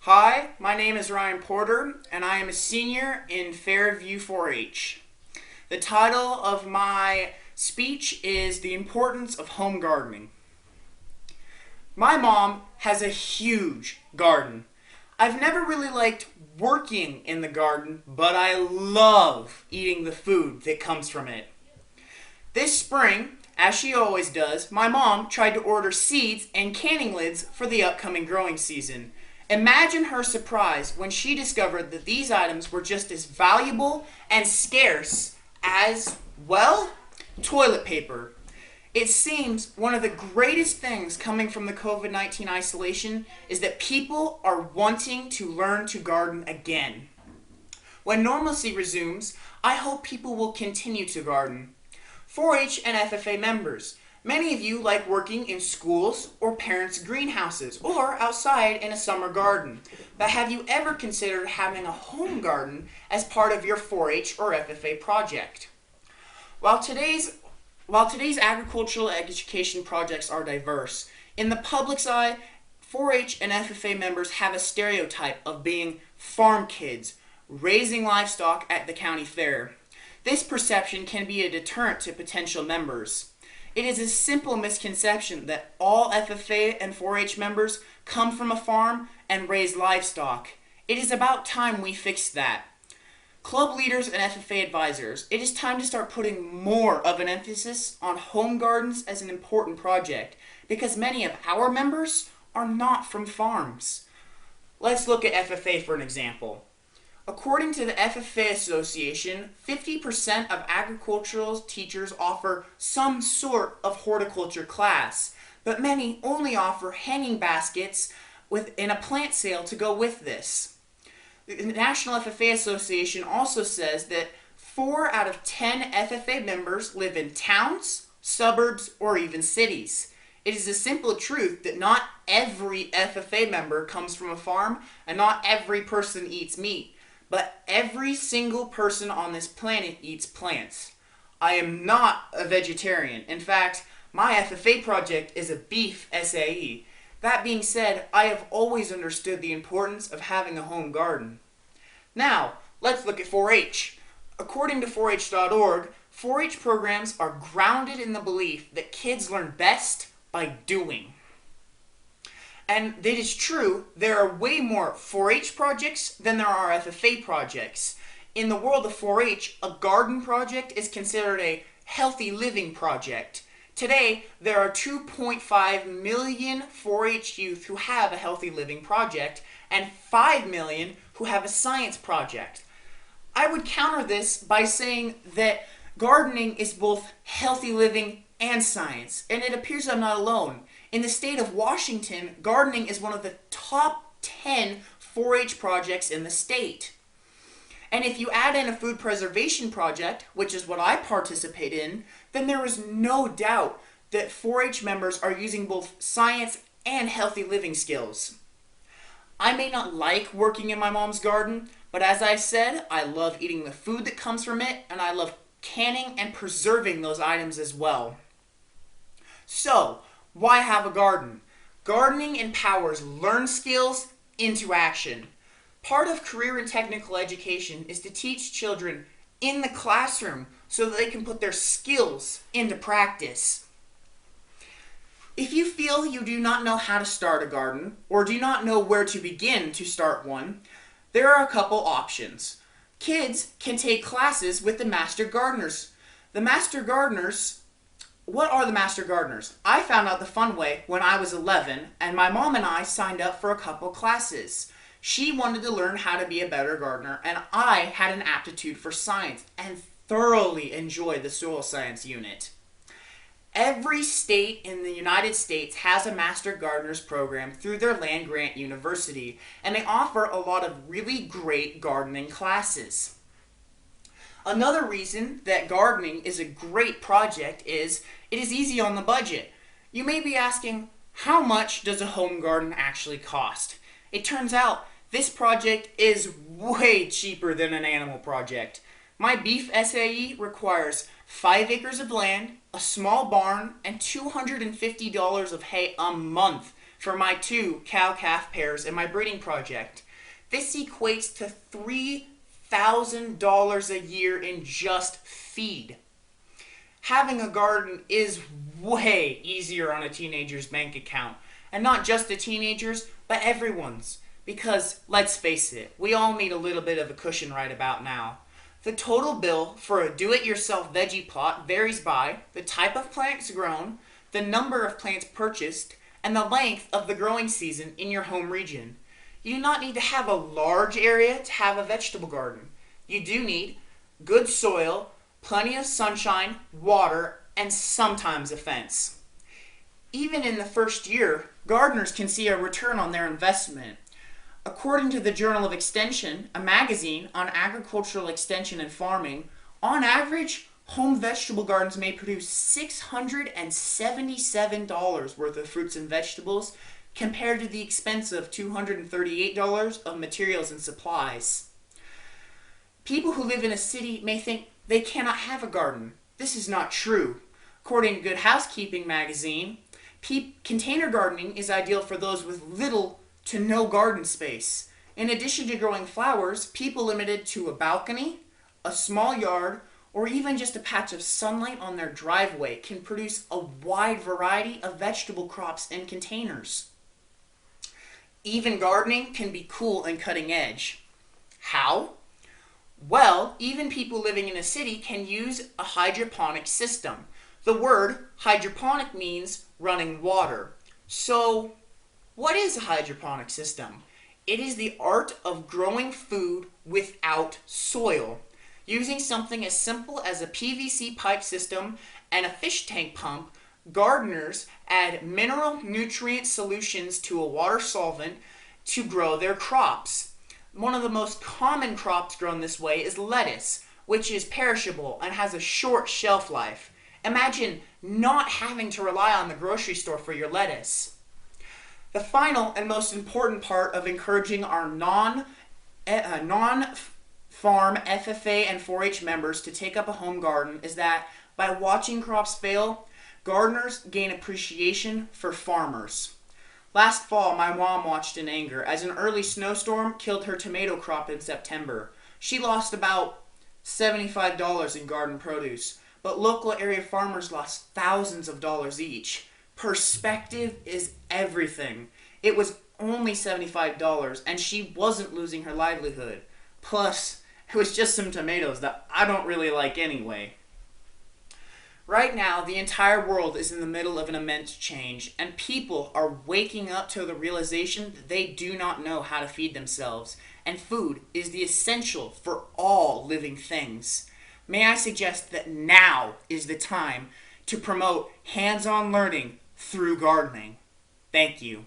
Hi, my name is Ryan Porter, and I am a senior in Fairview 4-H. The title of my speech is The Importance of Home Gardening. My mom has a huge garden. I've never really liked working in the garden, but I love eating the food that comes from it. This spring, as she always does, my mom tried to order seeds and canning lids for the upcoming growing season. Imagine her surprise when she discovered that these items were just as valuable and scarce as, well, toilet paper. It seems one of the greatest things coming from the COVID-19 isolation is that people are wanting to learn to garden again. When normalcy resumes, I hope people will continue to garden. 4-H and FFA members, many of you like working in schools or parents' greenhouses or outside in a summer garden. But have you ever considered having a home garden as part of your 4-H or FFA project? While today's agricultural education projects are diverse, in the public's eye, 4-H and FFA members have a stereotype of being farm kids, raising livestock at the county fair. This perception can be a deterrent to potential members. It is a simple misconception that all FFA and 4-H members come from a farm and raise livestock. It is about time we fix that. Club leaders and FFA advisors, it is time to start putting more of an emphasis on home gardens as an important project because many of our members are not from farms. Let's look at FFA for an example. According to the FFA Association, 50% of agricultural teachers offer some sort of horticulture class, but many only offer hanging baskets in a plant sale to go with this. The National FFA Association also says that 4 out of 10 FFA members live in towns, suburbs, or even cities. It is a simple truth that not every FFA member comes from a farm and not every person eats meat. But every single person on this planet eats plants. I am not a vegetarian. In fact, my FFA project is a beef SAE. That being said, I have always understood the importance of having a home garden. Now, let's look at 4-H. According to 4H.org, 4-H programs are grounded in the belief that kids learn best by doing. And it is true, there are way more 4-H projects than there are FFA projects. In the world of 4-H, a garden project is considered a healthy living project. Today, there are 2.5 million 4-H youth who have a healthy living project and 5 million who have a science project. I would counter this by saying that gardening is both healthy living and science, and it appears I'm not alone. In the state of Washington, gardening is one of the top 10 4-H projects in the state. And if you add in a food preservation project, which is what I participate in, then there is no doubt that 4-H members are using both science and healthy living skills. I may not like working in my mom's garden, but as I said, I love eating the food that comes from it, and I love canning and preserving those items as well. So, why have a garden? Gardening empowers learned skills into action. Part of career and technical education is to teach children in the classroom so that they can put their skills into practice. If you feel you do not know how to start a garden or do not know where to begin to start one, there are a couple options. Kids can take classes with the Master Gardeners. What are the Master Gardeners? I found out the fun way when I was 11, and my mom and I signed up for a couple classes. She wanted to learn how to be a better gardener, and I had an aptitude for science and thoroughly enjoyed the soil science unit. Every state in the United States has a Master Gardeners program through their land-grant university, and they offer a lot of really great gardening classes. Another reason that gardening is a great project is it is easy on the budget. You may be asking, how much does a home garden actually cost? It turns out this project is way cheaper than an animal project. My beef SAE requires 5 acres of land, a small barn, and $250 of hay a month for my 2 cow-calf pairs in my breeding project. This equates to $3,000 a year in just feed. Having a garden is way easier on a teenager's bank account. And not just the teenagers, but everyone's. Because, let's face it, we all need a little bit of a cushion right about now. The total bill for a do-it-yourself veggie plot varies by the type of plants grown, the number of plants purchased, and the length of the growing season in your home region. You do not need to have a large area to have a vegetable garden. You do need good soil, plenty of sunshine, water, and sometimes a fence. Even in the first year, gardeners can see a return on their investment. According to the Journal of Extension, a magazine on agricultural extension and farming, on average, home vegetable gardens may produce $677 worth of fruits and vegetables compared to the expensive $238 of materials and supplies. People who live in a city may think they cannot have a garden. This is not true. According to Good Housekeeping magazine, container gardening is ideal for those with little to no garden space. In addition to growing flowers, people limited to a balcony, a small yard, or even just a patch of sunlight on their driveway can produce a wide variety of vegetable crops in containers. Even gardening can be cool and cutting edge. How? Well, even people living in a city can use a hydroponic system. The word hydroponic means running water. So, what is a hydroponic system? It is the art of growing food without soil. Using something as simple as a PVC pipe system and a fish tank pump, gardeners add mineral nutrient solutions to a water solvent to grow their crops. One of the most common crops grown this way is lettuce, which is perishable and has a short shelf life. Imagine not having to rely on the grocery store for your lettuce. The final and most important part of encouraging our non-farm FFA and 4-H members to take up a home garden is that by watching crops fail, gardeners gain appreciation for farmers. Last fall, my mom watched in anger as an early snowstorm killed her tomato crop in September. She lost about $75 in garden produce, but local area farmers lost thousands of dollars each. Perspective is everything. It was only $75 and she wasn't losing her livelihood. Plus, it was just some tomatoes that I don't really like anyway. Right now, the entire world is in the middle of an immense change, and people are waking up to the realization that they do not know how to feed themselves, and food is the essential for all living things. May I suggest that now is the time to promote hands-on learning through gardening. Thank you.